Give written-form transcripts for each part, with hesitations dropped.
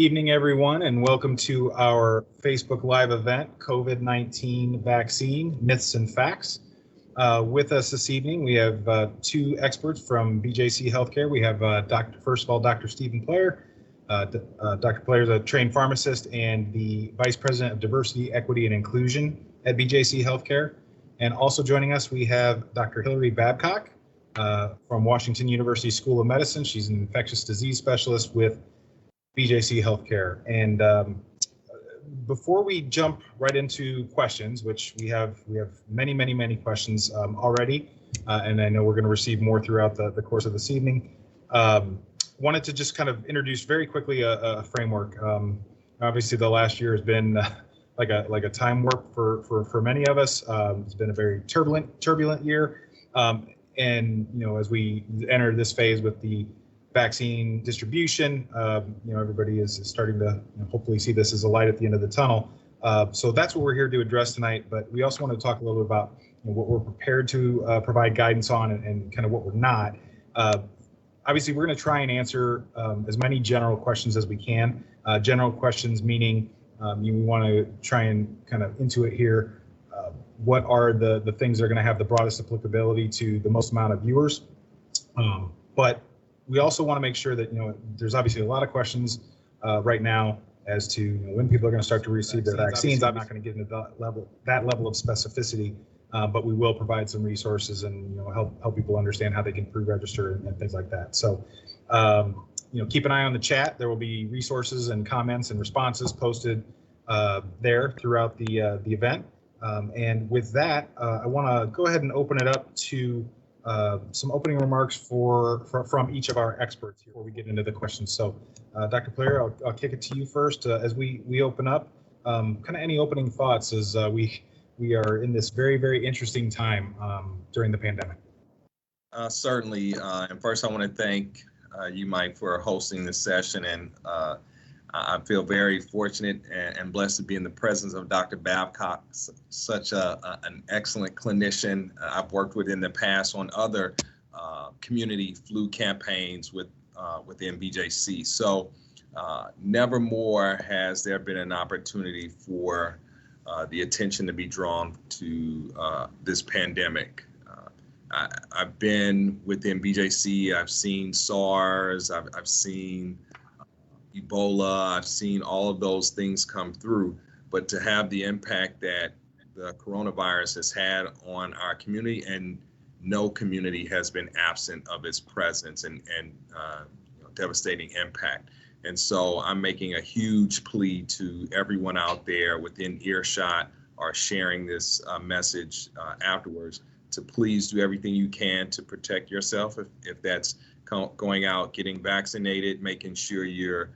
Evening, everyone, and welcome to our Facebook Live event, COVID-19 Vaccine, Myths and Facts. With us this evening, we have two experts from BJC Healthcare. We have, first of all, Dr. Stephen Player. Dr. Player is a trained pharmacist and the Vice President of Diversity, Equity, and Inclusion at BJC Healthcare. And also joining us, we have Dr. Hillary Babcock from Washington University School of Medicine. She's an infectious disease specialist with BJC Healthcare. And before we jump right into questions, which we have many questions already, and I know we're going to receive more throughout the course of this evening. Wanted to just kind of introduce very quickly a framework. Obviously, the last year has been like a time warp for many of us. It's been a very turbulent year, and as we enter this phase with the vaccine distribution, everybody is starting to hopefully see this as a light at the end of the tunnel. So that's what we're here to address tonight. But we also want to talk a little bit about what we're prepared to provide guidance on and kind of what we're not. Obviously, we're going to try and answer as many general questions as we can. General questions meaning we want to try and kind of intuit here. What are the things that are going to have the broadest applicability to the most amount of viewers? But we also want to make sure that there's obviously a lot of questions right now as to when people are going to start to receive their vaccines. I'm not going to get into that level of specificity, but we will provide some resources and help people understand how they can pre-register and things like that. So keep an eye on the chat. There will be resources and comments and responses posted there throughout the event. And with that, I want to go ahead and open it up to some opening remarks from each of our experts before we get into the questions. So, Dr. Player, I'll kick it to you first. As we open up, kind of any opening thoughts as we are in this very interesting time during the pandemic. Certainly, and first I want to thank you, Mike, for hosting this session, and I feel very fortunate and blessed to be in the presence of Dr. Babcock, such an excellent clinician I've worked with in the past on other community flu campaigns within BJC. So never more has there been an opportunity for the attention to be drawn to this pandemic. I've been within BJC, I've seen SARS, I've seen Ebola, I've seen all of those things come through, but to have the impact that the coronavirus has had on our community, and no community has been absent of its presence and devastating impact. And so I'm making a huge plea to everyone out there within earshot or sharing this message afterwards to please do everything you can to protect yourself. If that's going out, getting vaccinated, making sure you're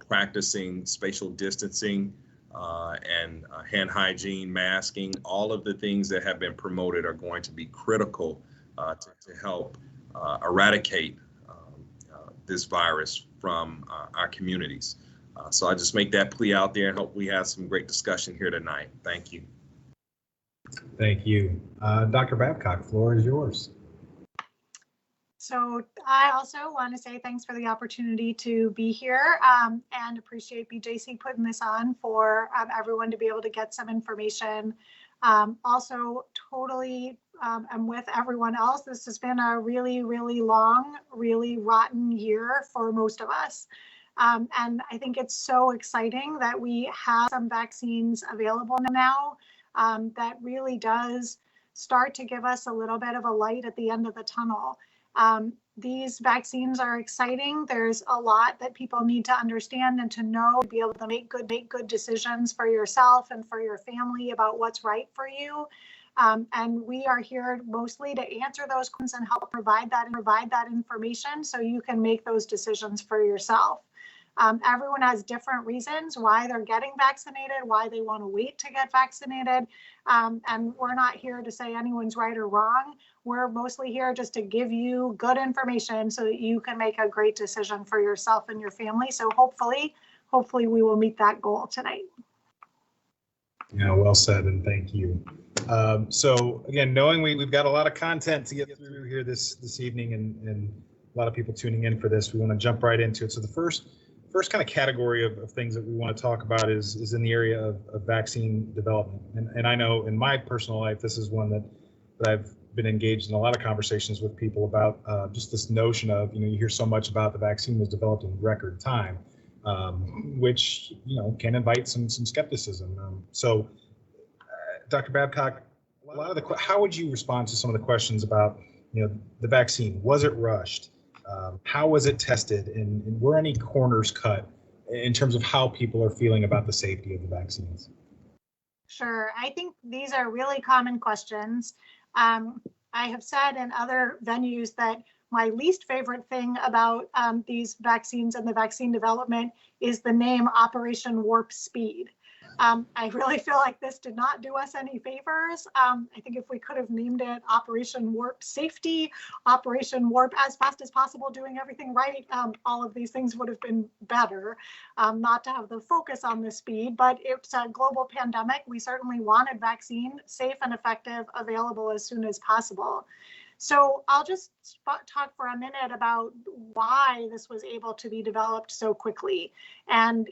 practicing spatial distancing and hand hygiene, masking, all of the things that have been promoted are going to be critical to help eradicate this virus from our communities. So I just make that plea out there and hope we have some great discussion here tonight. Thank you. Thank you. Dr. Babcock, floor is yours. So I also want to say thanks for the opportunity to be here and appreciate BJC putting this on for everyone to be able to get some information. Also, totally I'm with everyone else. This has been a really long, really rotten year for most of us. And I think it's so exciting that we have some vaccines available now that really does start to give us a little bit of a light at the end of the tunnel. These vaccines are exciting. There's a lot that people need to understand and to know to be able to make good decisions for yourself and for your family about what's right for you. And we are here mostly to answer those questions and help provide that information so you can make those decisions for yourself. Everyone has different reasons why they're getting vaccinated, why they want to wait to get vaccinated. And we're not here to say anyone's right or wrong. We're mostly here just to give you good information so that you can make a great decision for yourself and your family. So hopefully we will meet that goal tonight. Yeah, well said, and thank you. So again, knowing we've got a lot of content to get through here this evening, and a lot of people tuning in for this, we want to jump right into it. So the first kind of category of things that we want to talk about is in the area of vaccine development. And I know in my personal life, this is one that I've been engaged in a lot of conversations with people about, just this notion of, you hear so much about the vaccine was developed in record time, which, can invite some skepticism. So Dr. Babcock, a lot of how would you respond to some of the questions about, the vaccine? Was it rushed? How was it tested? And were any corners cut in terms of how people are feeling about the safety of the vaccines? Sure. I think these are really common questions. I have said in other venues that my least favorite thing about these vaccines and the vaccine development is the name Operation Warp Speed. I really feel like this did not do us any favors. I think if we could have named it Operation Warp Safety, Operation Warp as fast as possible, doing everything right, all of these things would have been better, not to have the focus on the speed, but it's a global pandemic. We certainly wanted vaccine, safe and effective, available as soon as possible. So I'll just talk for a minute about why this was able to be developed so quickly, and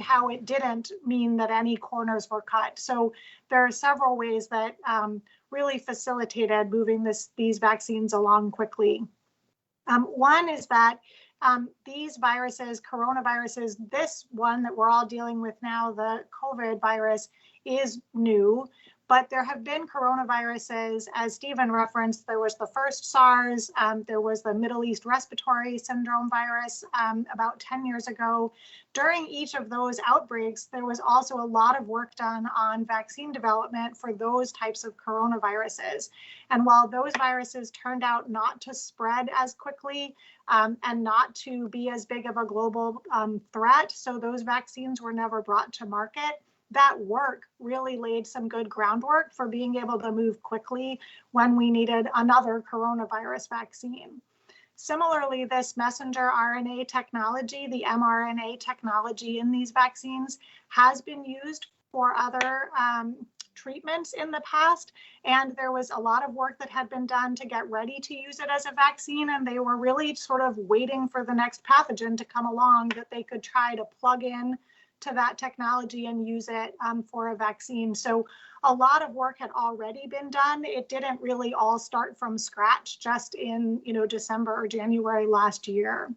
how it didn't mean that any corners were cut. So there are several ways that really facilitated moving these vaccines along quickly. One is that these viruses, coronaviruses, this one that we're all dealing with now, the COVID virus, is new. But there have been coronaviruses, as Stephen referenced. There was the first SARS, there was the Middle East Respiratory Syndrome virus about 10 years ago. During each of those outbreaks, there was also a lot of work done on vaccine development for those types of coronaviruses. And while those viruses turned out not to spread as quickly and not to be as big of a global threat, so those vaccines were never brought to market, that work really laid some good groundwork for being able to move quickly when we needed another coronavirus vaccine. Similarly, this messenger RNA technology, the mRNA technology in these vaccines, has been used for other treatments in the past, and there was a lot of work that had been done to get ready to use it as a vaccine, and they were really sort of waiting for the next pathogen to come along that they could try to plug in to that technology and use it for a vaccine. So a lot of work had already been done. It didn't really all start from scratch just in December or January last year.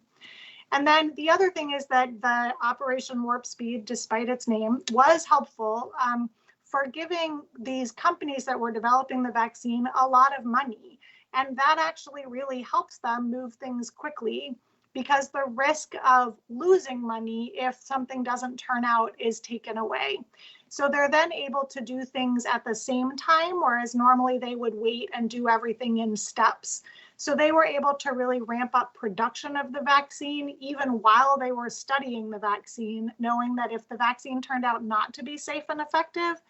And then the other thing is that the Operation Warp Speed, despite its name, was helpful for giving these companies that were developing the vaccine a lot of money. And that actually really helps them move things quickly, because the risk of losing money if something doesn't turn out is taken away. So they're then able to do things at the same time, whereas normally they would wait and do everything in steps. So they were able to really ramp up production of the vaccine even while they were studying the vaccine, knowing that if the vaccine turned out not to be safe and effective,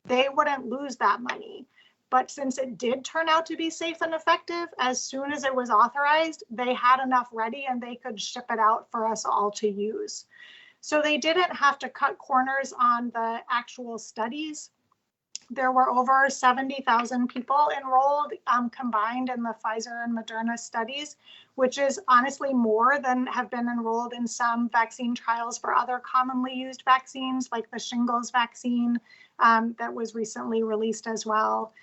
they wouldn't lose that money. But since it did turn out to be safe and effective, as soon as it was authorized, they had enough ready and they could ship it out for us all to use. So they didn't have to cut corners on the actual studies. There were over 70,000 people enrolled combined in the Pfizer and Moderna studies, which is honestly more than have been enrolled in some vaccine trials for other commonly used vaccines, like the shingles vaccine that was recently released as well.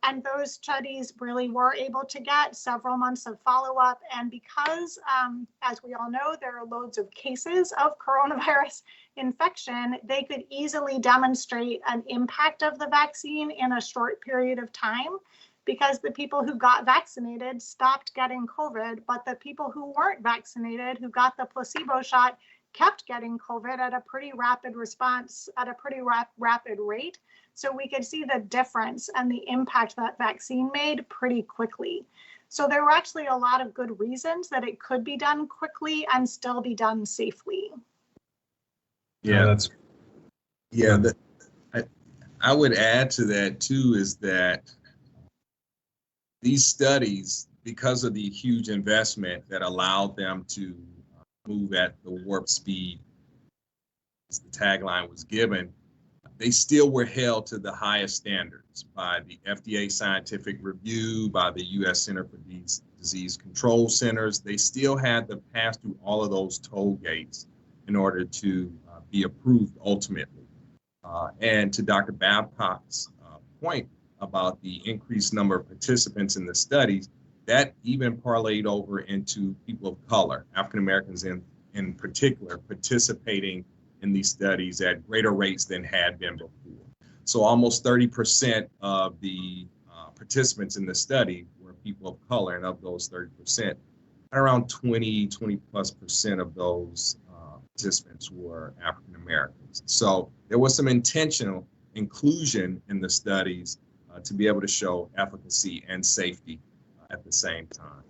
And those studies really were able to get several months of follow-up. And because, as we all know, there are loads of cases of coronavirus infection, they could easily demonstrate an impact of the vaccine in a short period of time, because the people who got vaccinated stopped getting COVID, but the people who weren't vaccinated, who got the placebo shot, kept getting COVID at a pretty rapid response, at a pretty rapid rate. So we could see the difference and the impact that vaccine made pretty quickly. So there were actually a lot of good reasons that it could be done quickly and still be done safely. Yeah, I would add to that too, is that these studies, because of the huge investment that allowed them to move at the warp speed, as the tagline was given, they still were held to the highest standards by the FDA scientific review, by the U.S. Center for disease control centers. They still had to pass through all of those toll gates in order to be approved ultimately. And to Dr. Babcock's point about the increased number of participants in the studies, that even parlayed over into people of color, African Americans in particular, participating in these studies at greater rates than had been before. So almost 30% of the participants in the study were people of color, and of those 30%, around 20+ % of those participants were African Americans. So there was some intentional inclusion in the studies to be able to show efficacy and safety at the same time.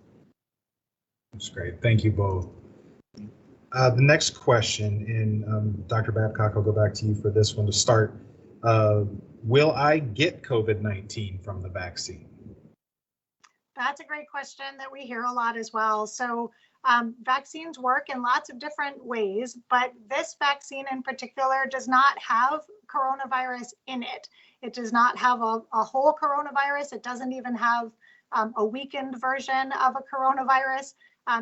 That's great. Thank you both. The next question, and Dr. Babcock, I'll go back to you for this one to start. Will I get COVID-19 from the vaccine? That's a great question that we hear a lot as well. So vaccines work in lots of different ways, but this vaccine in particular does not have coronavirus in it. It does not have a whole coronavirus. It doesn't even have a weakened version of a coronavirus.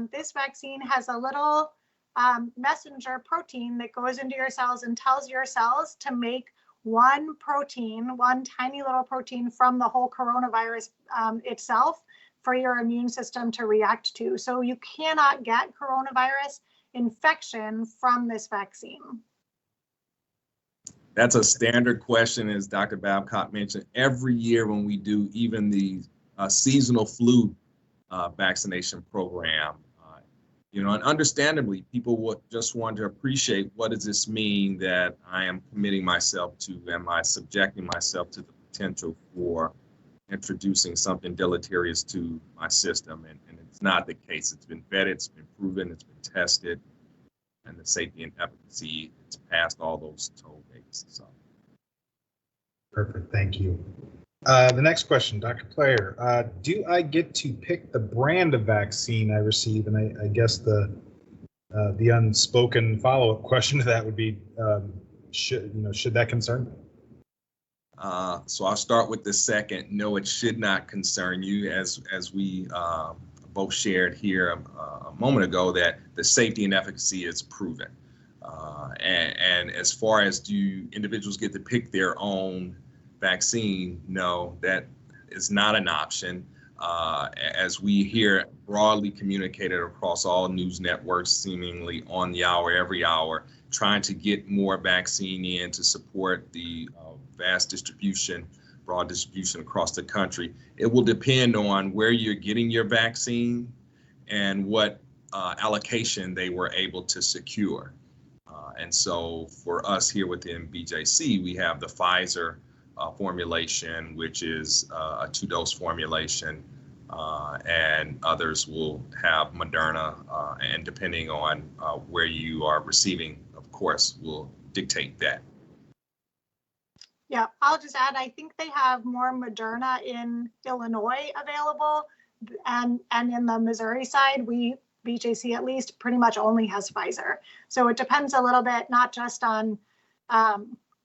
This vaccine has a little messenger protein that goes into your cells and tells your cells to make one protein, one tiny little protein from the whole coronavirus itself for your immune system to react to. So you cannot get coronavirus infection from this vaccine. That's a standard question, as Dr. Babcock mentioned. Every year when we do even the seasonal flu vaccination program, and understandably, people would just want to appreciate, what does this mean that I am committing myself to? Am I subjecting myself to the potential for introducing something deleterious to my system? And it's not the case. It's been vetted, it's been proven, it's been tested, and the safety and efficacy, it's passed all those toll gates. So. Perfect, thank you. The next question, Dr. Player, do I get to pick the brand of vaccine I receive? And I guess the unspoken follow-up question to that would be, should that concern me? So I'll start with the second. No, it should not concern you, as we both shared here a moment ago, that the safety and efficacy is proven. And as far as do individuals get to pick their own vaccine, no, that is not an option. As we hear broadly communicated across all news networks, seemingly on the hour, every hour, trying to get more vaccine in to support the vast distribution, broad distribution across the country. It will depend on where you're getting your vaccine and what allocation they were able to secure. And so for us here within BJC, we have the Pfizer formulation, which is a 2-dose formulation, and others will have Moderna, and depending on where you are receiving, of course, will dictate that. Yeah, I'll just add, I think they have more Moderna in Illinois available, and in the Missouri side, BJC at least, pretty much only has Pfizer. So it depends a little bit, not just on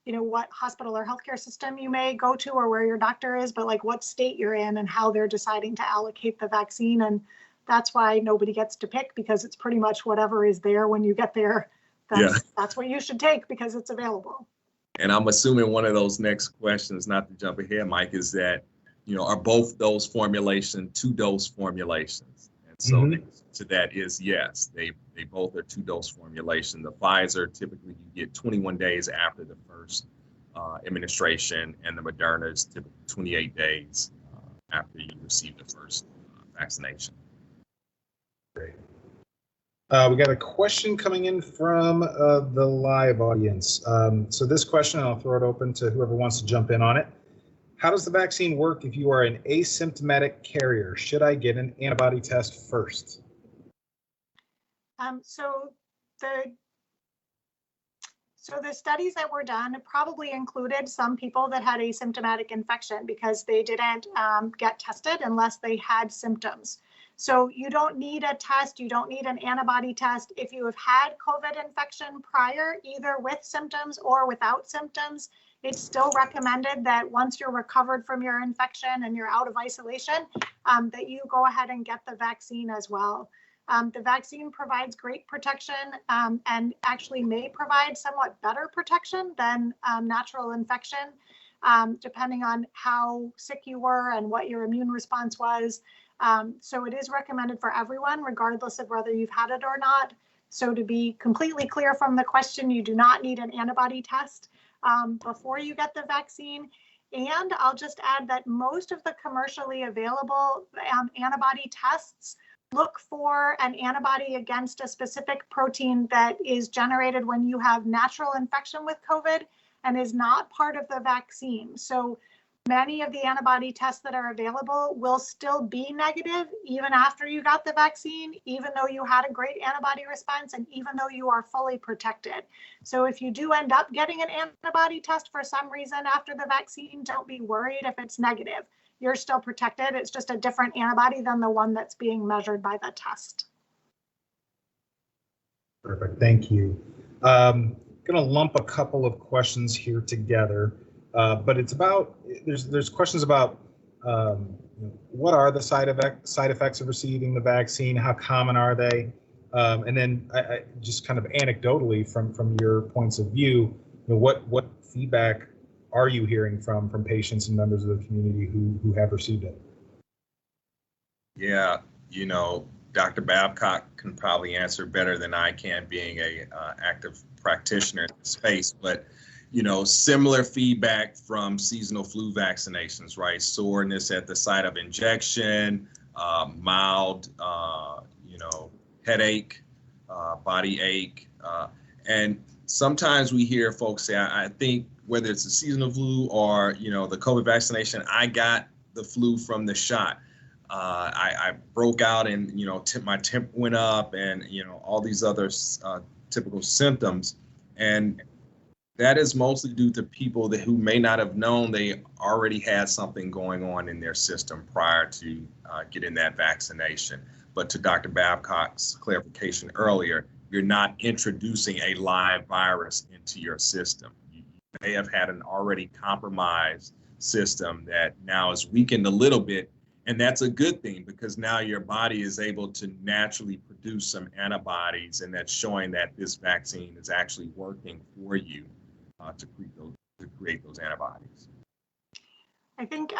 what hospital or healthcare system you may go to or where your doctor is, but like what state you're in and how they're deciding to allocate the vaccine. And that's why nobody gets to pick, because it's pretty much whatever is there when you get there. That's what you should take because it's available. And I'm assuming one of those next questions, not to jump ahead, Mike, is that, are both those formulations 2-dose formulations? And so to that is yes, they both are 2-dose formulation. The Pfizer, typically you get 21 days after the first administration, and the Moderna is typically 28 days after you receive the first vaccination. Great. We got a question coming in from the live audience. So this question, I'll throw it open to whoever wants to jump in on it. How does the vaccine work if you are an asymptomatic carrier? Should I get an antibody test first? So the studies that were done probably included some people that had asymptomatic infection because they didn't get tested unless they had symptoms. So you don't need a test, you don't need an antibody test. If you have had COVID infection prior, either with symptoms or without symptoms, it's still recommended that once you're recovered from your infection and you're out of isolation, that you go ahead and get the vaccine as well. The vaccine provides great protection and actually may provide somewhat better protection than natural infection, depending on how sick you were and what your immune response was. So it is recommended for everyone, regardless of whether you've had it or not. So to be completely clear from the question, you do not need an antibody test before you get the vaccine. And I'll just add that most of the commercially available antibody tests look for an antibody against a specific protein that is generated when you have natural infection with COVID and is not part of the vaccine. So many of the antibody tests that are available will still be negative even after you got the vaccine, even though you had a great antibody response and even though you are fully protected. So if you do end up getting an antibody test for some reason after the vaccine, don't be worried if it's negative. You're still protected. It's just a different antibody than the one that's being measured by the test. Perfect, thank you. Going to lump a couple of questions here together, but it's about, there's questions about what are the side effects of receiving the vaccine, how common are they, and then I just kind of anecdotally from your points of view, what feedback are you hearing from patients and members of the community who have received it? Yeah, Dr. Babcock can probably answer better than I can, being a active practitioner in the space, but similar feedback from seasonal flu vaccinations, right? Soreness at the site of injection, mild, headache, body ache, and sometimes we hear folks say, I think whether it's a seasonal flu or, the COVID vaccination, I got the flu from the shot. I broke out and, my temp went up and, all these other typical symptoms. And that is mostly due to people who may not have known they already had something going on in their system prior to getting that vaccination. But to Dr. Babcock's clarification earlier, you're not introducing a live virus into your system. You may have had an already compromised system that now is weakened a little bit, and that's a good thing because now your body is able to naturally produce some antibodies, and that's showing that this vaccine is actually working for you to create those antibodies. I think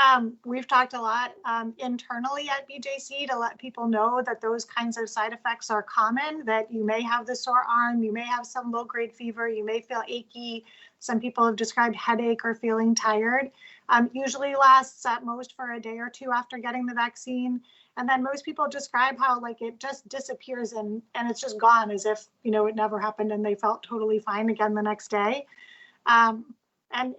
we've talked a lot internally at BJC to let people know that those kinds of side effects are common, that you may have the sore arm, you may have some low-grade fever, you may feel achy. Some people have described headache or feeling tired. Usually lasts at most for a day or two after getting the vaccine. And then most people describe how it just disappears and it's just gone as if, it never happened and they felt totally fine again the next day. And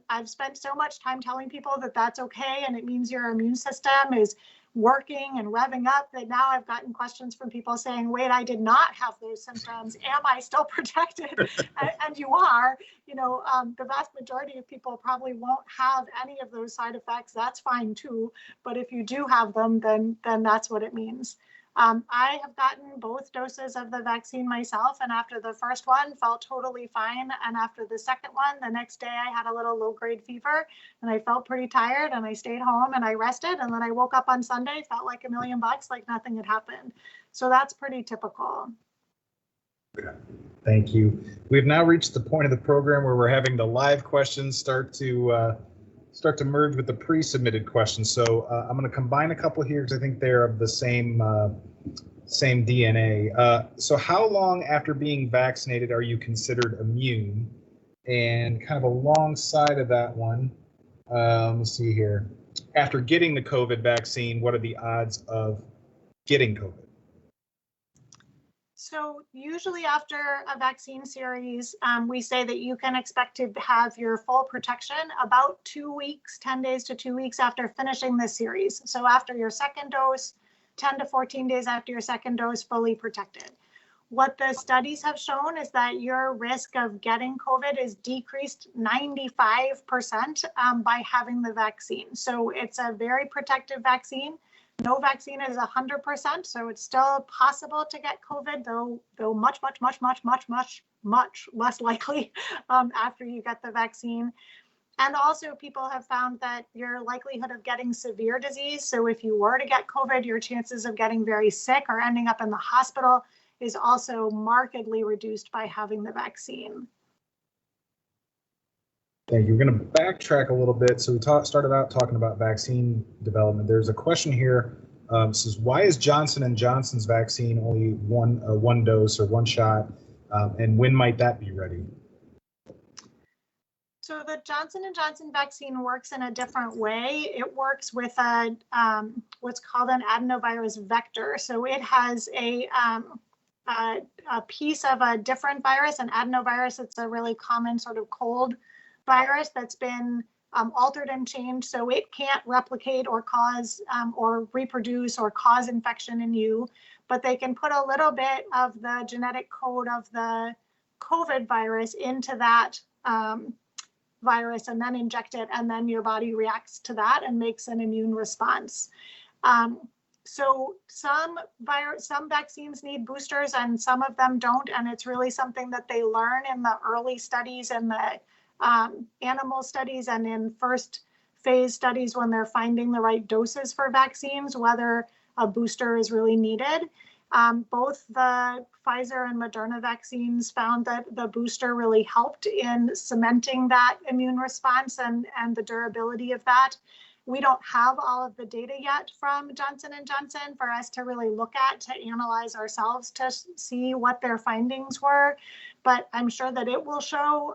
I've spent so much time telling people that that's okay and it means your immune system is working and revving up that now I've gotten questions from people saying, wait, I did not have those symptoms. Am I still protected? and you are. The vast majority of people probably won't have any of those side effects. That's fine too. But if you do have them, then that's what it means. I have gotten both doses of the vaccine myself, and after the first one felt totally fine, and after the second one, the next day I had a little low-grade fever and I felt pretty tired and I stayed home and I rested, and then I woke up on Sunday, felt like $1 million, like nothing had happened. So that's pretty typical. Thank you. We've now reached the point of the program where we're having the live questions start to merge with the pre-submitted questions. So I'm going to combine a couple here because I think they're of the same DNA. So how long after being vaccinated are you considered immune? And kind of alongside of that one, let's see here. After getting the COVID vaccine, what are the odds of getting COVID? So usually after a vaccine series, we say that you can expect to have your full protection about 2 weeks, 10 days to 2 weeks after finishing the series. So after your second dose, 10 to 14 days after your second dose, fully protected. What the studies have shown is that your risk of getting COVID is decreased 95% by having the vaccine. So it's a very protective vaccine. No vaccine is 100%, so it's still possible to get COVID, though much less likely after you get the vaccine. And also people have found that your likelihood of getting severe disease, so if you were to get COVID, your chances of getting very sick or ending up in the hospital is also markedly reduced by having the vaccine. Thank you. We're going to backtrack a little bit. So we started out talking about vaccine development. There's a question here. Says, why is Johnson & Johnson's vaccine only one dose or one shot? And when might that be ready? So the Johnson & Johnson vaccine works in a different way. It works with a what's called an adenovirus vector. So it has a piece of a different virus, an adenovirus. It's a really common sort of cold virus that's been altered and changed, so it can't replicate or cause or reproduce or cause infection in you. But they can put a little bit of the genetic code of the COVID virus into that virus and then inject it, and then your body reacts to that and makes an immune response. So some vaccines need boosters and some of them don't, and it's really something that they learn in the early studies and the animal studies and in first phase studies when they're finding the right doses for vaccines, whether a booster is really needed. Both the Pfizer and Moderna vaccines found that the booster really helped in cementing that immune response and the durability of that. We don't have all of the data yet from Johnson & Johnson for us to really look at, to analyze ourselves to see what their findings were. But I'm sure that it will show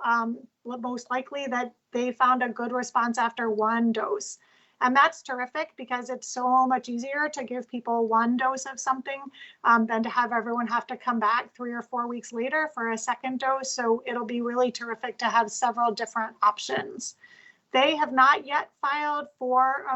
most likely that they found a good response after one dose. And that's terrific because it's so much easier to give people one dose of something than to have everyone have to come back 3 or 4 weeks later for a second dose. So it'll be really terrific to have several different options. They have not yet filed for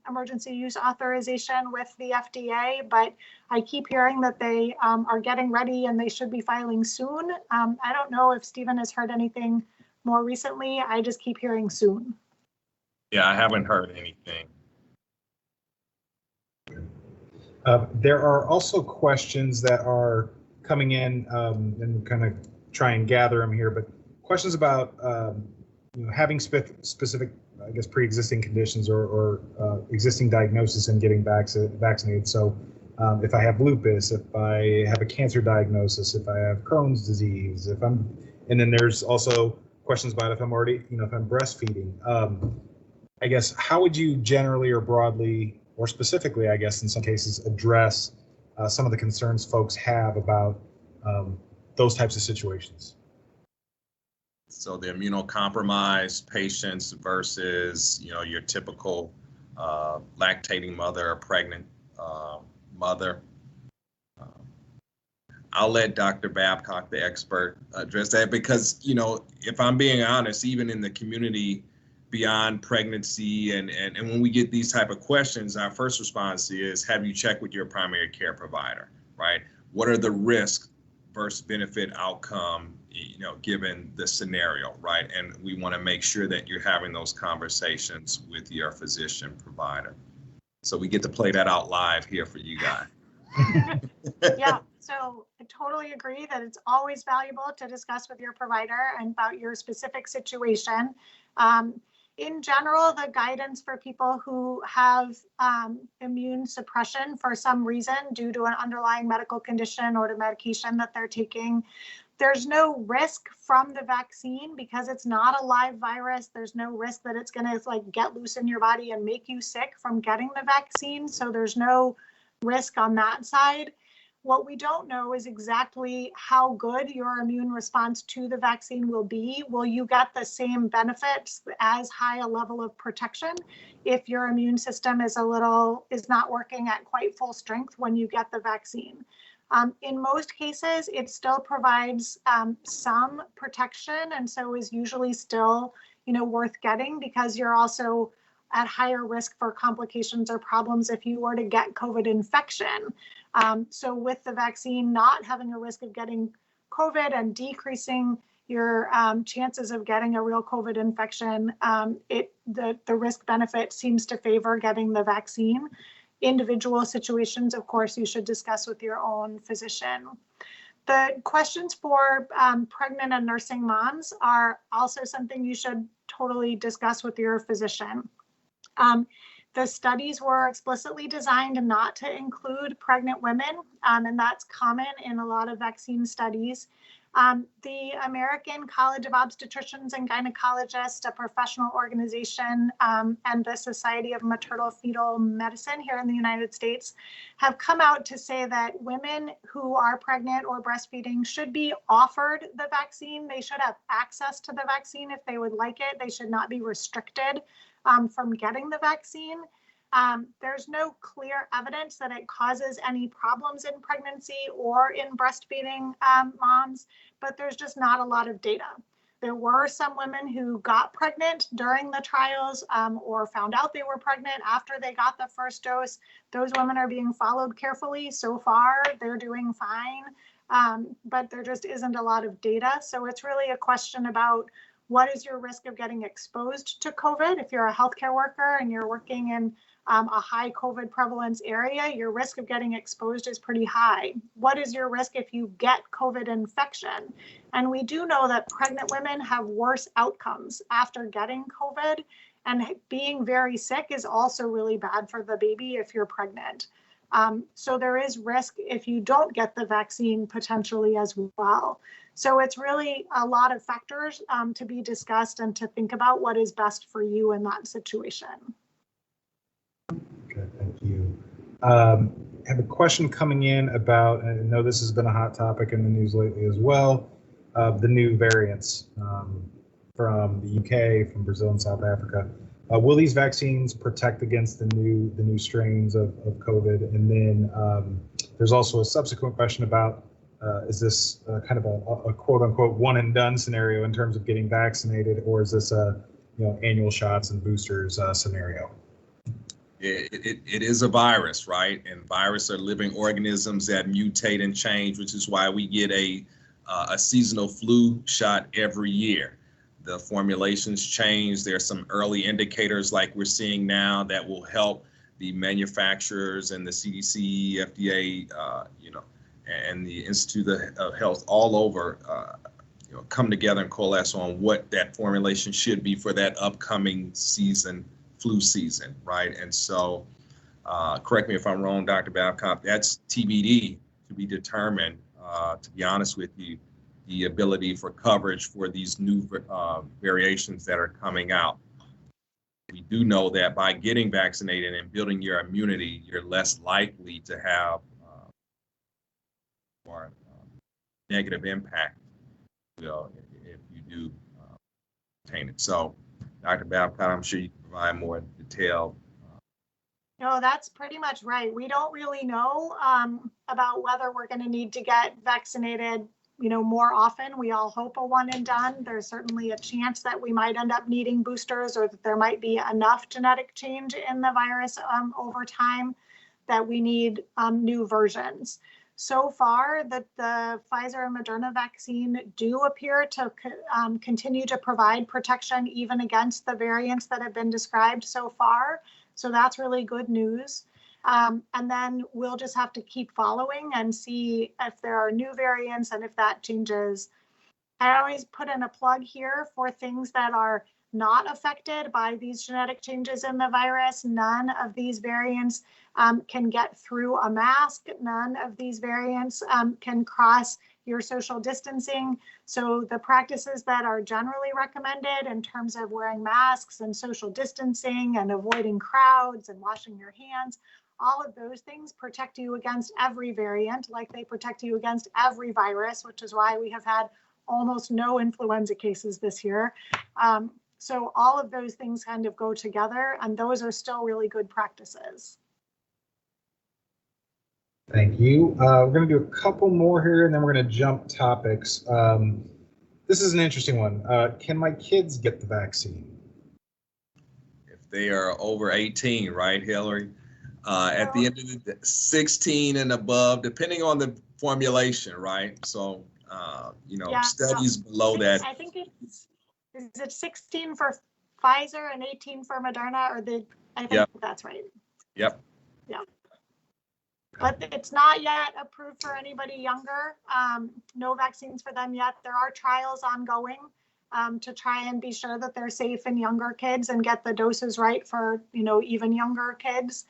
emergency use authorization with the FDA, but I keep hearing that they are getting ready and they should be filing soon. I don't know if Stephen has heard anything more recently. I just keep hearing soon. Yeah, I haven't heard anything. There are also questions that are coming in, and kind of try and gather them here, but questions about having specific, I guess, pre-existing conditions or existing diagnosis and getting vaccinated. So if I have lupus, if I have a cancer diagnosis, if I have Crohn's disease, and then there's also questions about if I'm already, if I'm breastfeeding. I guess, how would you generally or broadly, or specifically, I guess, in some cases, address some of the concerns folks have about those types of situations? So the immunocompromised patients versus, your typical lactating mother or pregnant mother. I'll let Dr. Babcock, the expert, address that because, if I'm being honest, even in the community beyond pregnancy and when we get these type of questions, our first response is, have you checked with your primary care provider, right? What are the risks versus benefit outcome, given the scenario, right? And we want to make sure that you're having those conversations with your physician provider. So we get to play that out live here for you guys. Yeah, so I totally agree that it's always valuable to discuss with your provider and about your specific situation. In general, the guidance for people who have immune suppression for some reason due to an underlying medical condition or to medication that they're taking, there's no risk from the vaccine because it's not a live virus. There's no risk that it's going to get loose in your body and make you sick from getting the vaccine. So there's no risk on that side. What we don't know is exactly how good your immune response to the vaccine will be. Will you get the same benefits, as high a level of protection, if your immune system is not working at quite full strength when you get the vaccine? In most cases, it still provides some protection, and so is usually still, worth getting because you're also at higher risk for complications or problems if you were to get COVID infection. So with the vaccine not having a risk of getting COVID and decreasing your chances of getting a real COVID infection, the risk benefit seems to favor getting the vaccine. Individual situations, of course, you should discuss with your own physician. The questions for pregnant and nursing moms are also something you should totally discuss with your physician. The studies were explicitly designed not to include pregnant women, and that's common in a lot of vaccine studies. The American College of Obstetricians and Gynecologists, a professional organization, and the Society of Maternal Fetal Medicine here in the United States have come out to say that women who are pregnant or breastfeeding should be offered the vaccine. They should have access to the vaccine if they would like it. They should not be restricted from getting the vaccine. There's no clear evidence that it causes any problems in pregnancy or in breastfeeding moms, but there's just not a lot of data. There were some women who got pregnant during the trials or found out they were pregnant after they got the first dose. Those women are being followed carefully. So far, they're doing fine, but there just isn't a lot of data. So it's really a question about what is your risk of getting exposed to COVID. If you're a healthcare worker and you're working in a high COVID prevalence area, your risk of getting exposed is pretty high. What is your risk if you get COVID infection? And we do know that pregnant women have worse outcomes after getting COVID, and being very sick is also really bad for the baby if you're pregnant. So there is risk if you don't get the vaccine potentially as well. So it's really a lot of factors to be discussed and to think about what is best for you in that situation. Okay, thank you. I have a question coming in about, and I know this has been a hot topic in the news lately as well, the new variants from the UK, from Brazil and South Africa. Will these vaccines protect against the new strains of COVID? And then there's also a subsequent question about is this kind of a quote unquote one and done scenario in terms of getting vaccinated, or is this a annual shots and boosters scenario? It is a virus, right? And viruses are living organisms that mutate and change, which is why we get a seasonal flu shot every year. The formulations change. There are some early indicators like we're seeing now that will help the manufacturers and the CDC, FDA, and the Institute of Health all over, come together and coalesce on what that formulation should be for that upcoming season, flu season, right? And so, correct me if I'm wrong, Dr. Babcock, that's TBD to be determined. To be honest with you, the ability for coverage for these new variations that are coming out. We do know that by getting vaccinated and building your immunity, you're less likely to have more negative impact, if you do obtain it. So, Dr. Babcock, I'm sure you can provide more detail. No, that's pretty much right. We don't really know about whether we're going to need to get vaccinated, more often. We all hope a one and done. There's certainly a chance that we might end up needing boosters, or that there might be enough genetic change in the virus over time that we need new versions. So far, the Pfizer and Moderna vaccine do appear to continue to provide protection even against the variants that have been described so far. So that's really good news. And then we'll just have to keep following and see if there are new variants and if that changes. I always put in a plug here for things that are not affected by these genetic changes in the virus. None of these variants can get through a mask. None of these variants can cross your social distancing. So the practices that are generally recommended in terms of wearing masks and social distancing and avoiding crowds and washing your hands, all of those things protect you against every variant, like they protect you against every virus, which is why we have had almost no influenza cases this year. So all of those things kind of go together, and those are still really good practices. Thank you. We're going to do a couple more here, and then we're going to jump topics. This is an interesting one. Can my kids get the vaccine? If they are over 18, right, Hillary? At the end of the day, 16 and above, depending on the formulation, right? So, studies below that. I think is it 16 for Pfizer and 18 for Moderna, I think that's right. Yep. Yeah. But it's not yet approved for anybody younger. No vaccines for them yet. There are trials ongoing. to try and be sure that they're safe in younger kids and get the doses right for, even younger kids.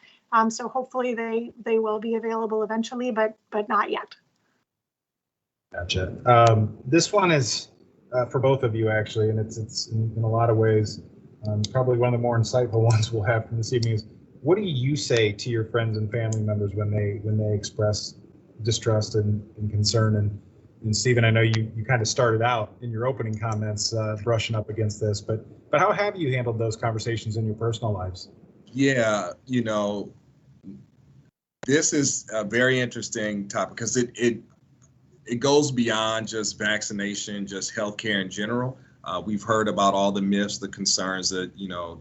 So hopefully they will be available eventually, but not yet. Gotcha. This one is for both of you, actually, and it's in a lot of ways probably one of the more insightful ones we'll have from this evening. Is what do you say to your friends and family members when they express distrust and concern? And Stephen, I know you kind of started out in your opening comments brushing up against this, but how have you handled those conversations in your personal lives? Yeah, this is a very interesting topic because it goes beyond just vaccination, just healthcare in general. We've heard about all the myths, the concerns that,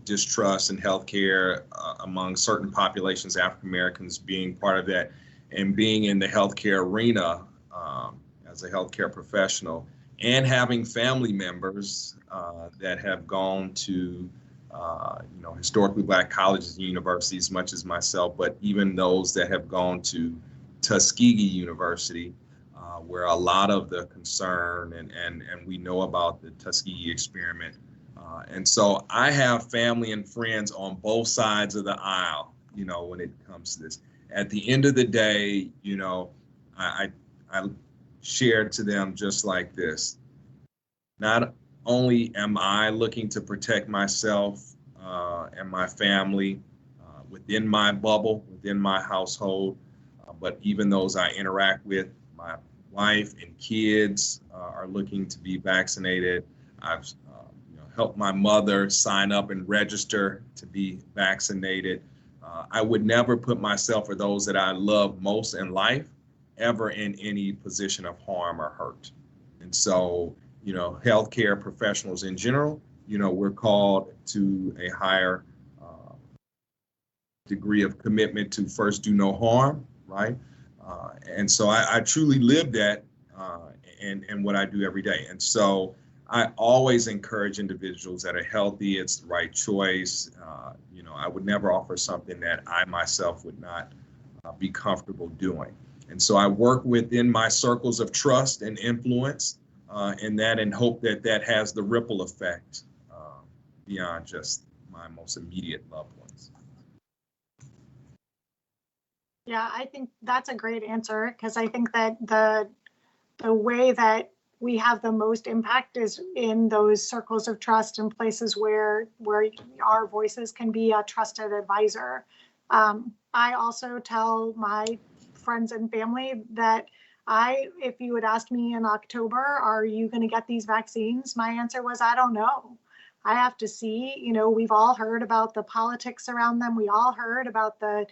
distrust in healthcare among certain populations, African Americans being part of that, and being in the healthcare arena as a healthcare professional, and having family members that have gone to historically Black colleges and universities, much as myself, but even those that have gone to Tuskegee University, where a lot of the concern and we know about the Tuskegee experiment. And so I have family and friends on both sides of the aisle, when it comes to this. At the end of the day, I shared to them just like this. Not only am I looking to protect myself and my family within my bubble, within my household, but even those I interact with, my wife and kids are looking to be vaccinated. I've helped my mother sign up and register to be vaccinated. I would never put myself or those that I love most in life ever in any position of harm or hurt. And so, healthcare professionals in general, we're called to a higher degree of commitment to first do no harm, right? And so I truly live that in what I do every day. And so I always encourage individuals that are healthy, it's the right choice. I would never offer something that I myself would not be comfortable doing. And so I work within my circles of trust and influence in that, and hope that has the ripple effect beyond just my most immediate loved ones. Yeah, I think that's a great answer, because I think that the way that we have the most impact is in those circles of trust and places where our voices can be a trusted advisor. I also tell my friends and family that if you would ask me in October, are you going to get these vaccines? My answer was, I don't know. I have to see. We've all heard about the politics around them. We all heard about the,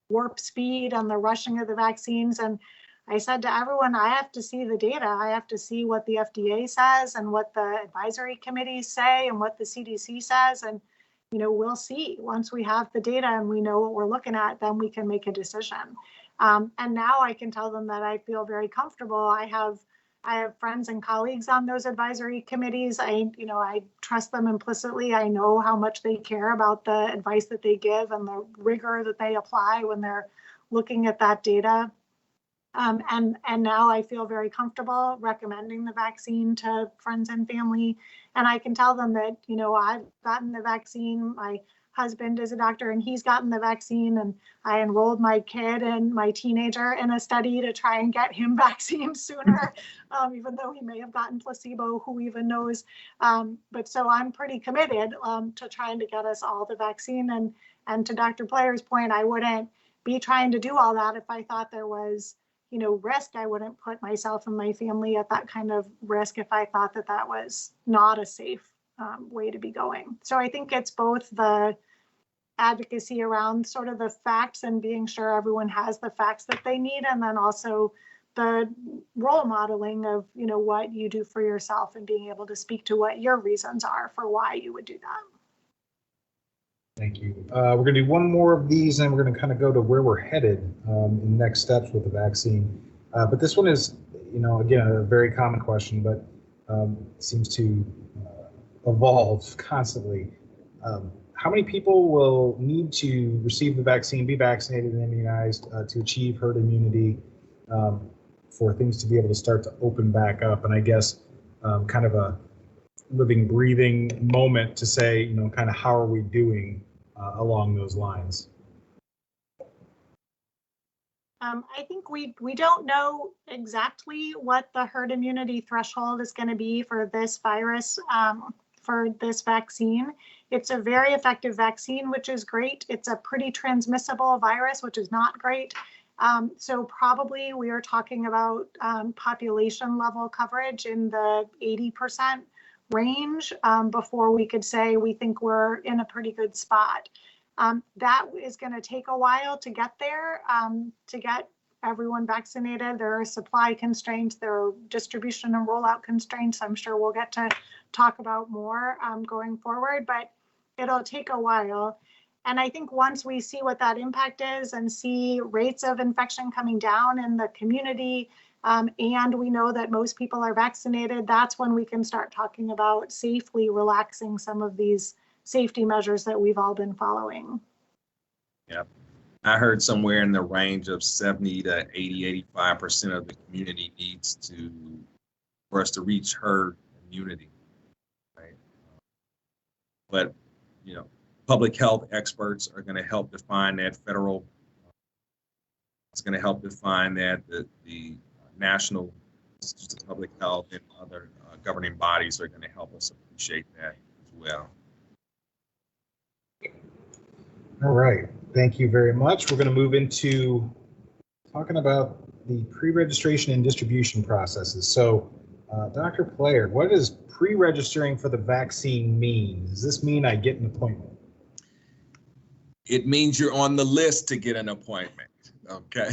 warp speed and the rushing of the vaccines. And I said to everyone, I have to see the data. I have to see what the FDA says and what the advisory committees say and what the CDC says. And, we'll see. Once we have the data and we know what we're looking at, then we can make a decision. And now I can tell them that I feel very comfortable. I have friends and colleagues on those advisory committees. I trust them implicitly. I know how much they care about the advice that they give and the rigor that they apply when they're looking at that data. And now I feel very comfortable recommending the vaccine to friends and family. And I can tell them that, I've gotten the vaccine. My husband is a doctor and he's gotten the vaccine, and I enrolled my kid and my teenager in a study to try and get him vaccinated sooner, even though he may have gotten placebo, who even knows. But so I'm pretty committed to trying to get us all the vaccine. And to Dr. Blair's point, I wouldn't be trying to do all that if I thought there was risk. I wouldn't put myself and my family at that kind of risk if I thought that was not a safe way to be going. So I think it's both the advocacy around sort of the facts and being sure everyone has the facts that they need, and then also the role modeling of what you do for yourself and being able to speak to what your reasons are for why you would do that. Thank you. We're going to do one more of these, and we're going to kind of go to where we're headed in next steps with the vaccine. But this one is, again, a very common question, but seems to evolve constantly. How many people will need to receive the vaccine, be vaccinated and immunized to achieve herd immunity for things to be able to start to open back up? And I guess kind of a living, breathing moment to say, you know, kind of how are we doing along those lines? I think we don't know exactly what the herd immunity threshold is going to be for this virus, for this vaccine. It's a very effective vaccine, which is great. It's a pretty transmissible virus, which is not great. So probably we are talking about population level coverage in the 80% range before we could say we think we're in a pretty good spot. That is going to take a while to get there, to get everyone vaccinated. There are supply constraints, there are distribution and rollout constraints. I'm sure we'll get to talk about more going forward, but it'll take a while. And I think once we see what that impact is and see rates of infection coming down in the community, and we know that most people are vaccinated, that's when we can start talking about safely relaxing some of these safety measures that we've all been following. Yep. I heard somewhere in the range of 70 to 80, 85% of the community needs for us to reach herd immunity, right? But, you know, public health experts are going to help define that. It's going to help define that. The National Institute of Public Health and other governing bodies are going to help us appreciate that as well. All right, thank you very much. We're going to move into talking about the pre-registration and distribution processes. So, Dr. Player, what does pre-registering for the vaccine mean? Does this mean I get an appointment? It means you're on the list to get an appointment. Okay,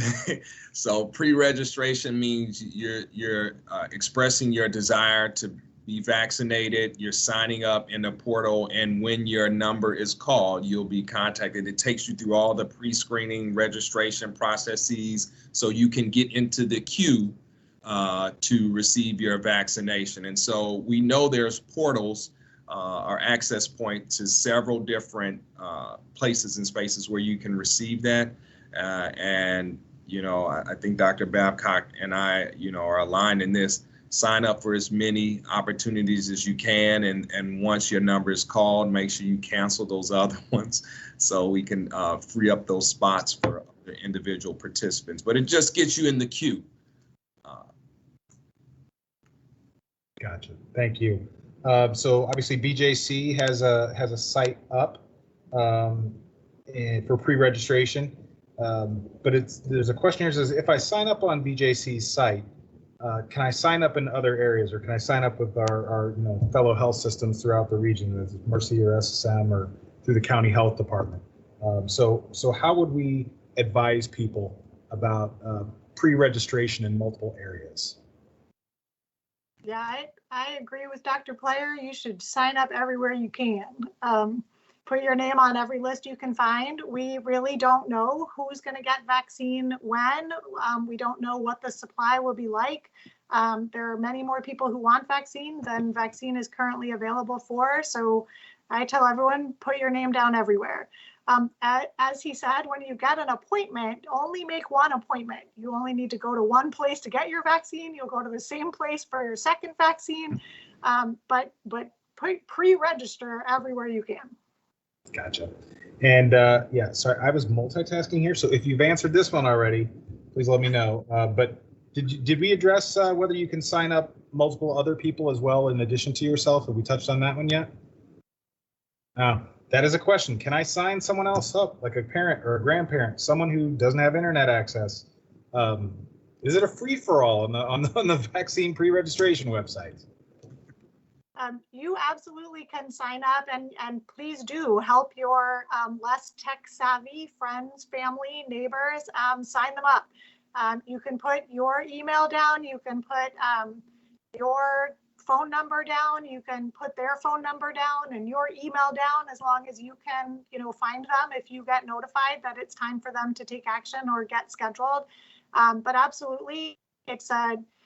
so pre-registration means you're expressing your desire to be vaccinated. You're signing up in the portal, and when your number is called, you'll be contacted. It takes you through all the pre-screening registration processes so you can get into the queue to receive your vaccination. And so we know there's portals or access points to several different places and spaces where you can receive that. And, you know, I think Dr. Babcock and I, you know, are aligned in this. Sign up for as many opportunities as you can. And once your number is called, make sure you cancel those other ones so we can free up those spots for the individual participants. But it just gets you in the queue. Gotcha. Thank you. So obviously BJC has a site up for pre-registration, but there's a question here that says, if I sign up on BJC's site, can I sign up in other areas, or can I sign up with our you know, fellow health systems throughout the region, with Mercy or SSM or through the county health department? So how would we advise people about pre-registration in multiple areas? Yeah, I agree with Dr. Player. You should sign up everywhere you can. Put your name on every list you can find. We really don't know who's going to get vaccine when. We don't know what the supply will be like. There are many more people who want vaccine than vaccine is currently available for. So I tell everyone, put your name down everywhere. As he said, when you get an appointment, only make one appointment. You only need to go to one place to get your vaccine. You'll go to the same place for your second vaccine, but pre-register everywhere you can. Gotcha. And yeah, sorry, I was multitasking here. So if you've answered this one already, please let me know. But did we address whether you can sign up multiple other people as well in addition to yourself? Have we touched on that one yet? That is a question. Can I sign someone else up, like a parent or a grandparent, someone who doesn't have internet access? Is it a free-for-all on the vaccine pre-registration website? You absolutely can sign up, and please do help your less tech-savvy friends, family, neighbors, sign them up. You can put your email down. You can put your phone number down. You can put their phone number down and your email down, as long as you can, you know, find them if you get notified that it's time for them to take action or get scheduled. But absolutely,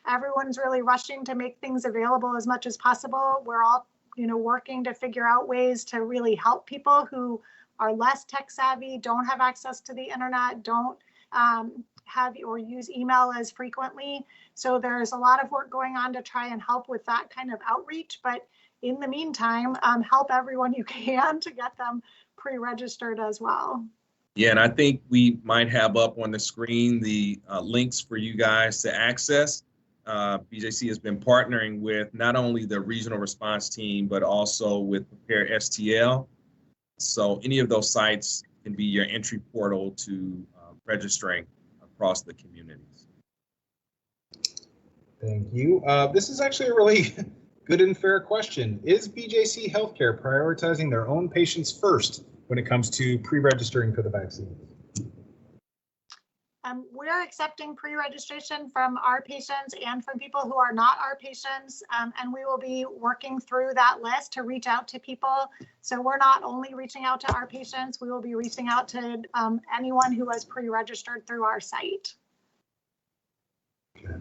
everyone's really rushing to make things available as much as possible. We're all, you know, working to figure out ways to really help people who are less tech savvy, don't have access to the internet, don't have or use email as frequently. So there's a lot of work going on to try and help with that kind of outreach. But in the meantime, help everyone you can to get them pre-registered as well. Yeah, and I think we might have up on the screen the links for you guys to access. BJC has been partnering with not only the regional response team, but also with Prepare STL. So any of those sites can be your entry portal to registering across the communities. Thank you. This is actually a really good and fair question. Is BJC Healthcare prioritizing their own patients first when it comes to pre-registering for the vaccine? We're accepting pre-registration from our patients and from people who are not our patients, and we will be working through that list to reach out to people. So we're not only reaching out to our patients, we will be reaching out to anyone who has pre-registered through our site. Okay.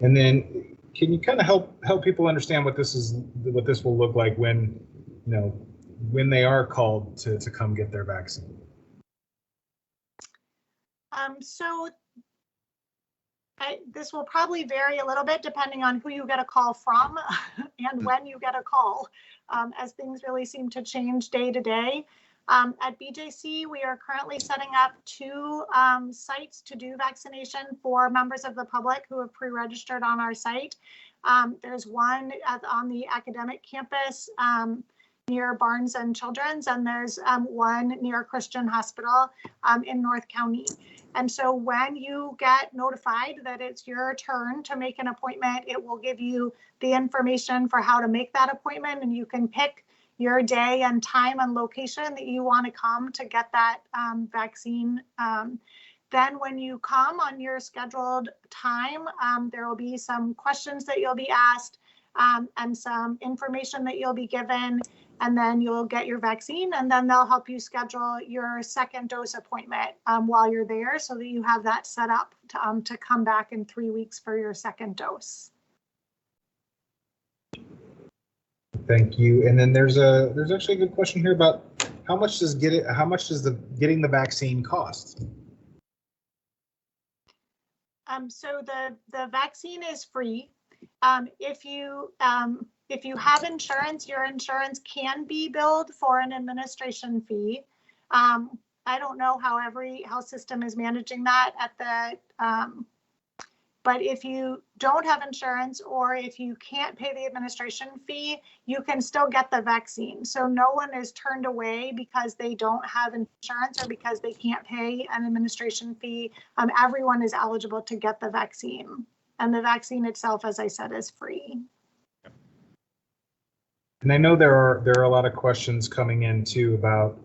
And then, can you kind of help people understand what this will look like when, when they are called to come get their vaccine? So this will probably vary a little bit depending on who you get a call from and when you get a call, as things really seem to change day to day. At BJC, we are currently setting up 2 sites to do vaccination for members of the public who have pre-registered on our site. There's one on the academic campus near Barnes and Children's, and there's one near Christian Hospital in North County. And so when you get notified that it's your turn to make an appointment, it will give you the information for how to make that appointment, and you can pick your day and time and location that you want to come to get that vaccine. Then when you come on your scheduled time, there will be some questions that you'll be asked and some information that you'll be given, and then you'll get your vaccine, and then they'll help you schedule your second dose appointment while you're there so that you have that set up to come back in 3 weeks for your second dose. Thank you. And then there's actually a good question here about how much does getting the vaccine cost? So the vaccine is free. If you have insurance, your insurance can be billed for an administration fee. I don't know how every health system is managing that at the, but if you don't have insurance or if you can't pay the administration fee, you can still get the vaccine. So no one is turned away because they don't have insurance or because they can't pay an administration fee. Everyone is eligible to get the vaccine. And the vaccine itself, as I said, is free. And I know there are a lot of questions coming in too about,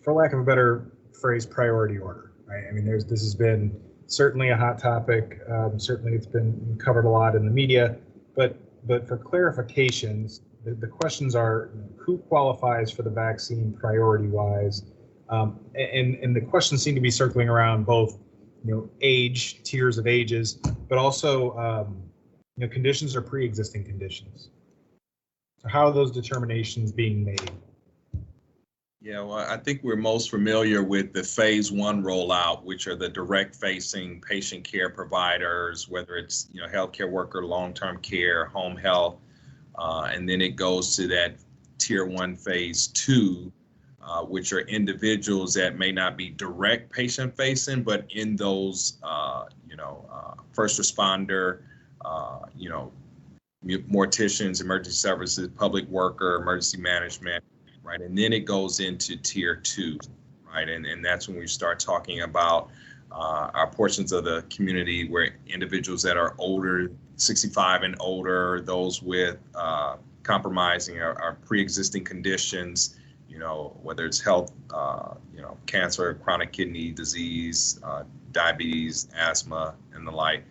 for lack of a better phrase, priority order, right? I mean, this has been certainly a hot topic. Certainly it's been covered a lot in the media, but for clarifications, the questions are, who qualifies for the vaccine priority-wise? And the questions seem to be circling around both, age, tiers of ages, but also, conditions or pre-existing conditions. So how are those determinations being made? Yeah, well, I think we're most familiar with the phase 1 rollout, which are the direct facing patient care providers, whether it's, healthcare worker, long-term care, home health, and then it goes to that tier 1 phase 2, which are individuals that may not be direct patient facing, but in those, first responder, morticians, emergency services, public worker, emergency management, right? And then it goes into tier 2, right? And that's when we start talking about our portions of the community where individuals that are older, 65 and older, those with compromising or pre-existing conditions, whether it's health, cancer, chronic kidney disease, diabetes, asthma, and the like.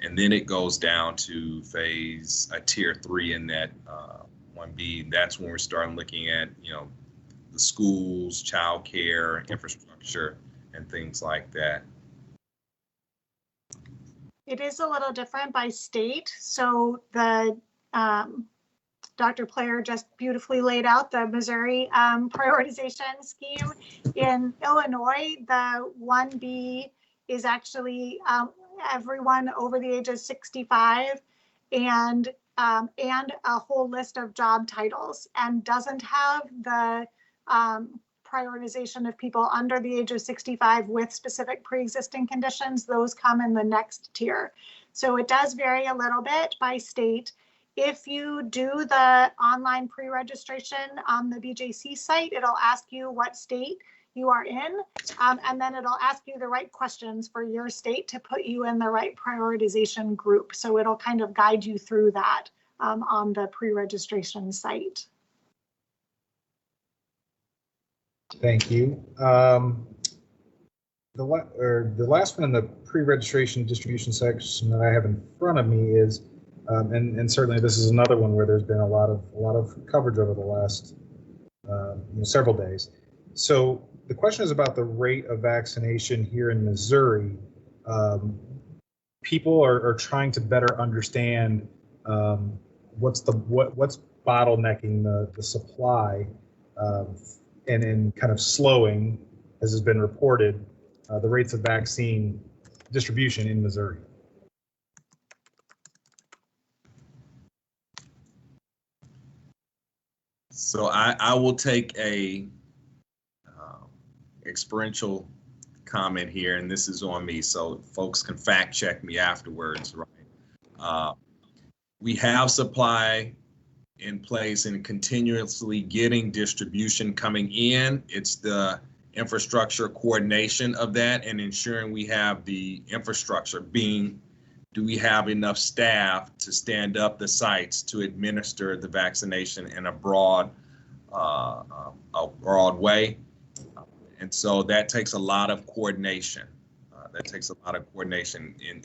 And then it goes down to tier 3 in that 1B. That's when we're starting looking at, the schools, child care, infrastructure, and things like that. It is a little different by state. So the Dr. Player just beautifully laid out the Missouri prioritization scheme. In Illinois, the 1B is actually everyone over the age of 65. And and a whole list of job titles, and doesn't have the prioritization of people under the age of 65 with specific pre-existing conditions. Those come in the next tier. So it does vary a little bit by state. If you do the online pre-registration on the BJC site, it'll ask you what state you are in, and then it'll ask you the right questions for your state to put you in the right prioritization group. So it'll kind of guide you through that on the pre-registration site. Thank you. The last one in the pre-registration distribution section that I have in front of me is, and certainly this is another one where there's been a lot of coverage over the last several days. So the question is about the rate of vaccination here in Missouri. People are trying to better understand what's bottlenecking the supply, and kind of slowing, as has been reported, the rates of vaccine distribution in Missouri. So I will take a experiential comment here, and this is on me, so folks can fact check me afterwards, right? We have supply in place and continuously getting distribution coming in. It's the infrastructure coordination of that and ensuring we have the infrastructure. Do we have enough staff to stand up the sites to administer the vaccination in a broad way? And so that takes a lot of coordination.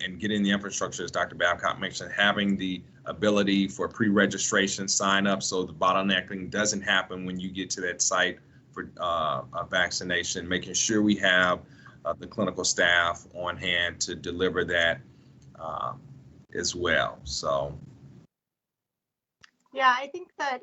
In getting the infrastructure, as Dr. Babcock mentioned, having the ability for pre-registration sign up so the bottlenecking doesn't happen when you get to that site for a vaccination, making sure we have the clinical staff on hand to deliver that as well. So. Yeah, I think that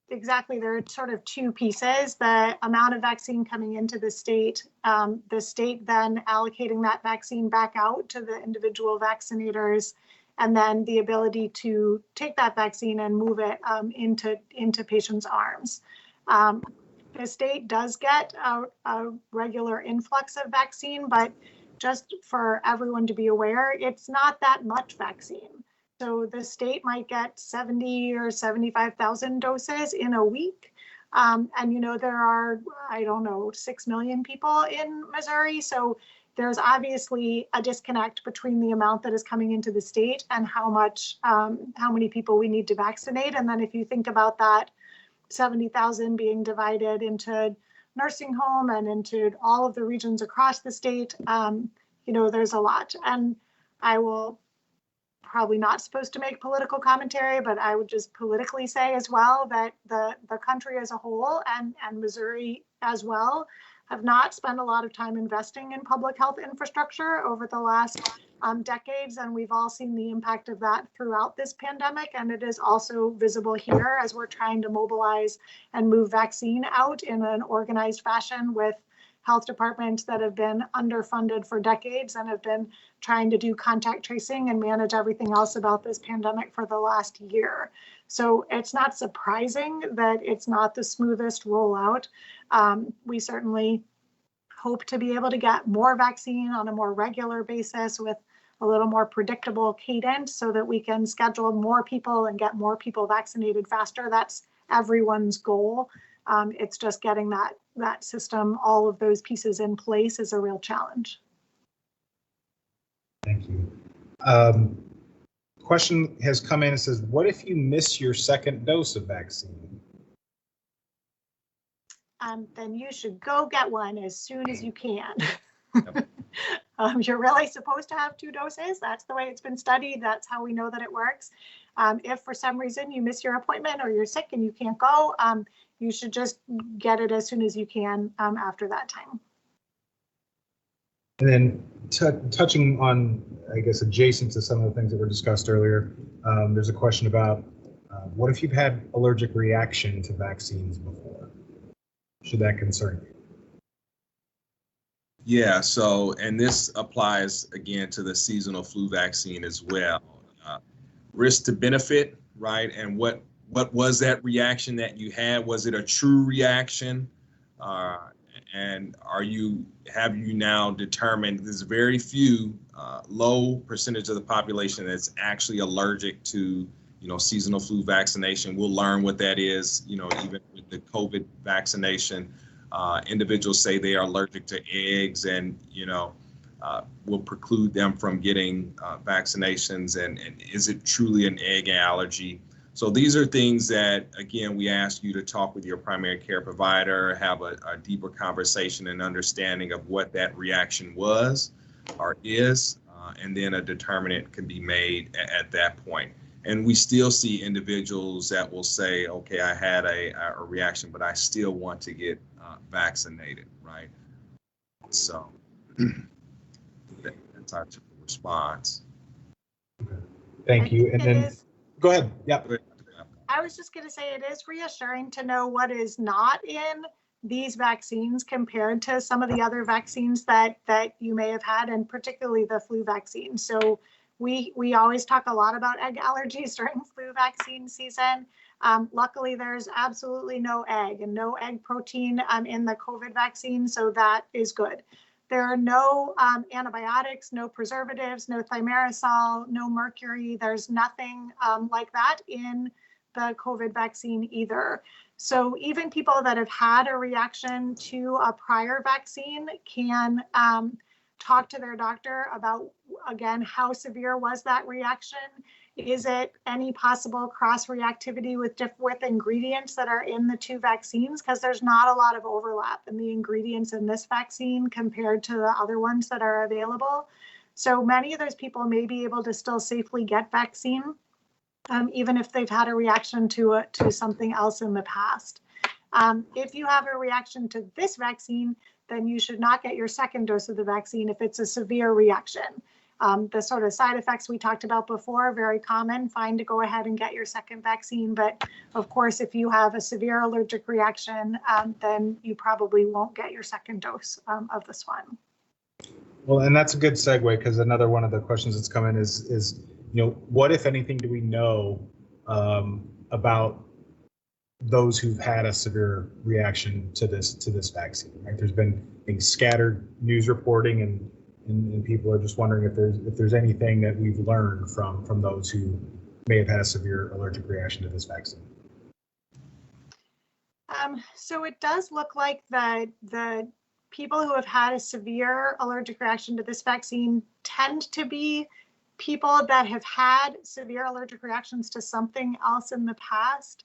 exactly, there are sort of two pieces: the amount of vaccine coming into the state then allocating that vaccine back out to the individual vaccinators, and then the ability to take that vaccine and move it into patients' arms. The state does get a regular influx of vaccine, but just for everyone to be aware, it's not that much vaccine. So the state might get 70 or 75,000 doses in a week. And there are, 6 million people in Missouri. So there's obviously a disconnect between the amount that is coming into the state and how many people we need to vaccinate. And then if you think about that 70,000 being divided into nursing home and into all of the regions across the state, there's a lot. And I will probably not supposed to make political commentary, but I would just politically say as well that the country as a whole and Missouri as well have not spent a lot of time investing in public health infrastructure over the last decades, and we've all seen the impact of that throughout this pandemic. And it is also visible here as we're trying to mobilize and move vaccine out in an organized fashion with health departments that have been underfunded for decades and have been trying to do contact tracing and manage everything else about this pandemic for the last year. So it's not surprising that it's not the smoothest rollout. We certainly hope to be able to get more vaccine on a more regular basis with a little more predictable cadence so that we can schedule more people and get more people vaccinated faster. That's everyone's goal. It's just getting that system, all of those pieces in place, is a real challenge. Thank you. Question has come in and says, what if you miss your second dose of vaccine? Then you should go get one as soon as you can. You're really supposed to have 2 doses. That's the way it's been studied. That's how we know that it works. If for some reason you miss your appointment or you're sick and you can't go, you should just get it as soon as you can after that time. And then touching on, I guess, adjacent to some of the things that were discussed earlier, there's a question about what if you've had allergic reaction to vaccines before? Should that concern you? Yeah, so, and this applies again to the seasonal flu vaccine as well. risk to benefit, right? And what was that reaction that you had? Was it a true reaction? And have you now determined there's very few, low percentage of the population that's actually allergic to, seasonal flu vaccination. We'll learn what that is, even with the COVID vaccination. Individuals say they are allergic to eggs and, will preclude them from getting vaccinations. And is it truly an egg allergy? So these are things that, again, we ask you to talk with your primary care provider, have a deeper conversation and understanding of what that reaction was or is, and then a determinant can be made at that point. And we still see individuals that will say, okay, I had a reaction, but I still want to get vaccinated, right? So that's our typical response. Thank you. And then go ahead. Yeah. I was just going to say it is reassuring to know what is not in these vaccines compared to some of the other vaccines that you may have had, and particularly the flu vaccine. So we always talk a lot about egg allergies during flu vaccine season. Luckily, there's absolutely no egg and no egg protein in the COVID vaccine, so that is good. There are no antibiotics, no preservatives, no thimerosal, no mercury. There's nothing like that in the COVID vaccine either. So even people that have had a reaction to a prior vaccine can talk to their doctor about, again, how severe was that reaction? Is it any possible cross-reactivity with ingredients that are in the two vaccines? Because there's not a lot of overlap in the ingredients in this vaccine compared to the other ones that are available. So many of those people may be able to still safely get vaccine, even if they've had a reaction to something else in the past. If you have a reaction to this vaccine, then you should not get your second dose of the vaccine if it's a severe reaction. The sort of side effects we talked about before, very common, fine to go ahead and get your second vaccine. But of course, if you have a severe allergic reaction, then you probably won't get your second dose of this one. Well, and that's a good segue, because another one of the questions that's come in is what, if anything, do we know about those who've had a severe reaction to this vaccine? Right? There's been scattered news reporting, and people are just wondering if there's anything that we've learned from those who may have had a severe allergic reaction to this vaccine. So it does look like the people who have had a severe allergic reaction to this vaccine tend to be people that have had severe allergic reactions to something else in the past.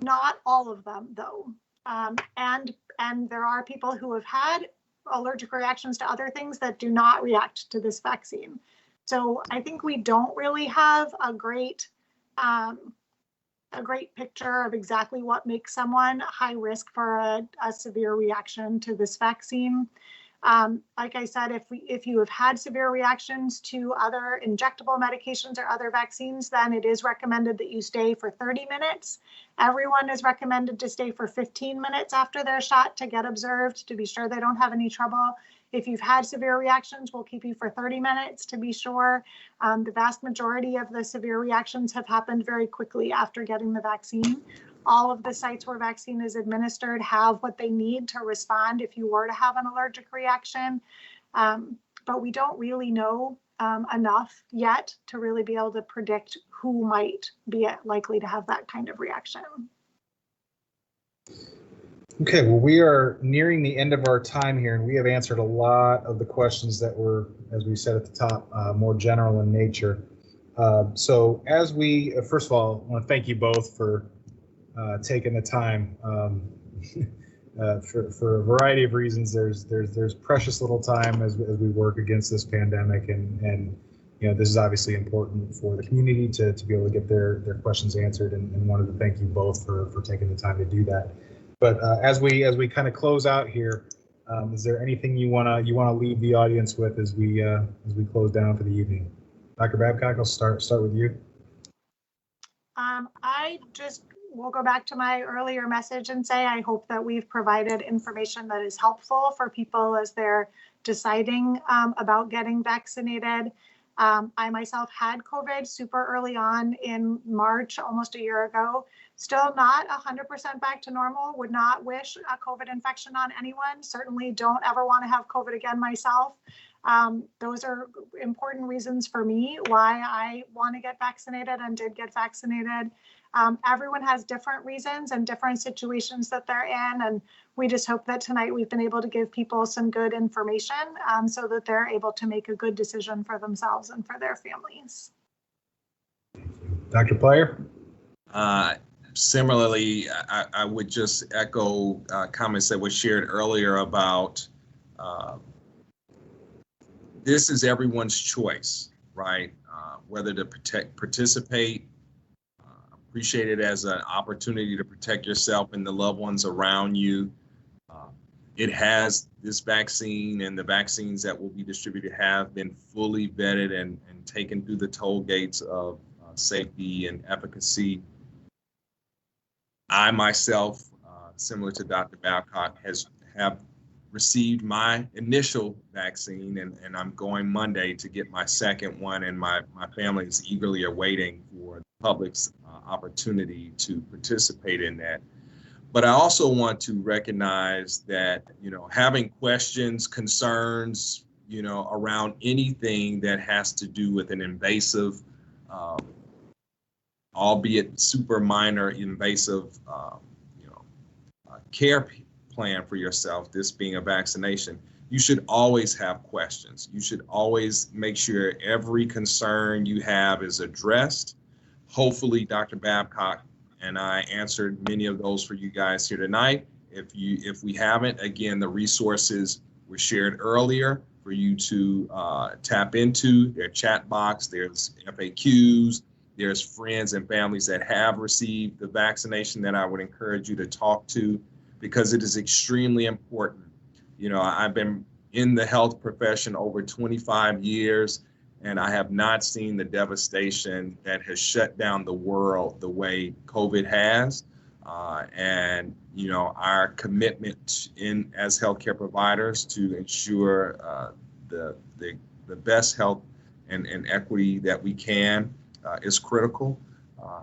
Not all of them, though. And there are people who have had allergic reactions to other things that do not react to this vaccine. So I think we don't really have a great picture of exactly what makes someone high risk for a severe reaction to this vaccine. Like I said, if you have had severe reactions to other injectable medications or other vaccines, then it is recommended that you stay for 30 minutes. Everyone is recommended to stay for 15 minutes after their shot to get observed, to be sure they don't have any trouble. If you've had severe reactions, we'll keep you for 30 minutes to be sure. The vast majority of the severe reactions have happened very quickly after getting the vaccine. All of the sites where vaccine is administered have what they need to respond if you were to have an allergic reaction. But we don't really know enough yet to really be able to predict who might be likely to have that kind of reaction. Okay, well, we are nearing the end of our time here, and we have answered a lot of the questions that were, as we said at the top, more general in nature. So as we, first of all, I want to thank you both for taking the time. For a variety of reasons, there's precious little time as we work against this pandemic, and this is obviously important for the community to be able to get their questions answered, and wanted to thank you both for taking the time to do that. But as we kind of close out here, is there anything you wanna leave the audience with as we close down for the evening? Dr. Babcock, I'll start with you. I just will go back to my earlier message and say I hope that we've provided information that is helpful for people as they're deciding about getting vaccinated. I myself had COVID super early on in March, almost a year ago. Still not 100% back to normal. Would not wish a COVID infection on anyone. Certainly don't ever want to have COVID again myself. Those are important reasons for me why I want to get vaccinated and did get vaccinated. Everyone has different reasons and different situations that they're in. And we just hope that tonight we've been able to give people some good information so that they're able to make a good decision for themselves and for their families. Dr. Plyer? Similarly, I would just echo comments that were shared earlier about this is everyone's choice, right? Whether to participate, appreciate it as an opportunity to protect yourself and the loved ones around you. It has, this vaccine and the vaccines that will be distributed have been fully vetted and taken through the toll gates of safety and efficacy. I myself, similar to Dr. Babcock, have received my initial vaccine, and I'm going Monday to get my second one, and my family is eagerly awaiting for the public's opportunity to participate in that. But I also want to recognize that, having questions, concerns, around anything that has to do with an invasive, albeit super minor invasive, care plan for yourself, this being a vaccination, you should always have questions. You should always make sure every concern you have is addressed. Hopefully, Dr. Babcock and I answered many of those for you guys here tonight. If we haven't, again, the resources were shared earlier for you to tap into. Their chat box, there's FAQs, there's friends and families that have received the vaccination that I would encourage you to talk to, because it is extremely important. I've been in the health profession over 25 years, and I have not seen the devastation that has shut down the world the way COVID has. And our commitment as healthcare providers to ensure the best health and equity that we can is critical.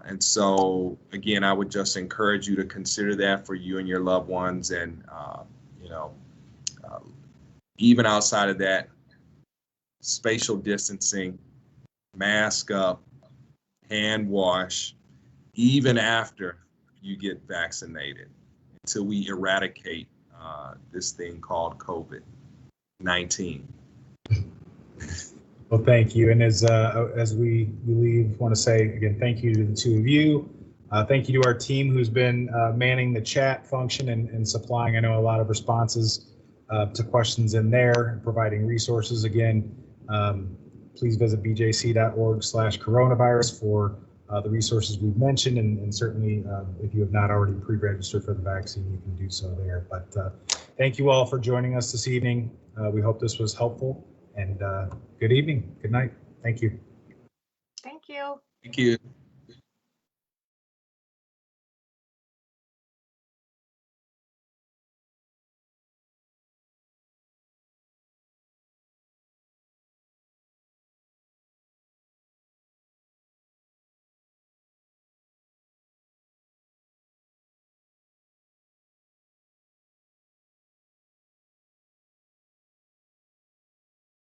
And so, again, I would just encourage you to consider that for you and your loved ones. And, even outside of that, spatial distancing, mask up, hand wash, even after you get vaccinated, until we eradicate this thing called COVID-19. Well, thank you. And as we leave, want to say again, thank you to the two of you. Thank you to our team who's been manning the chat function and supplying, I know, a lot of responses to questions in there, providing resources. Again, please visit bjc.org/coronavirus for the resources we've mentioned, and certainly if you have not already pre-registered for the vaccine, you can do so there. But thank you all for joining us this evening. We hope this was helpful, and good evening, good night. Thank you. Thank you. Thank you.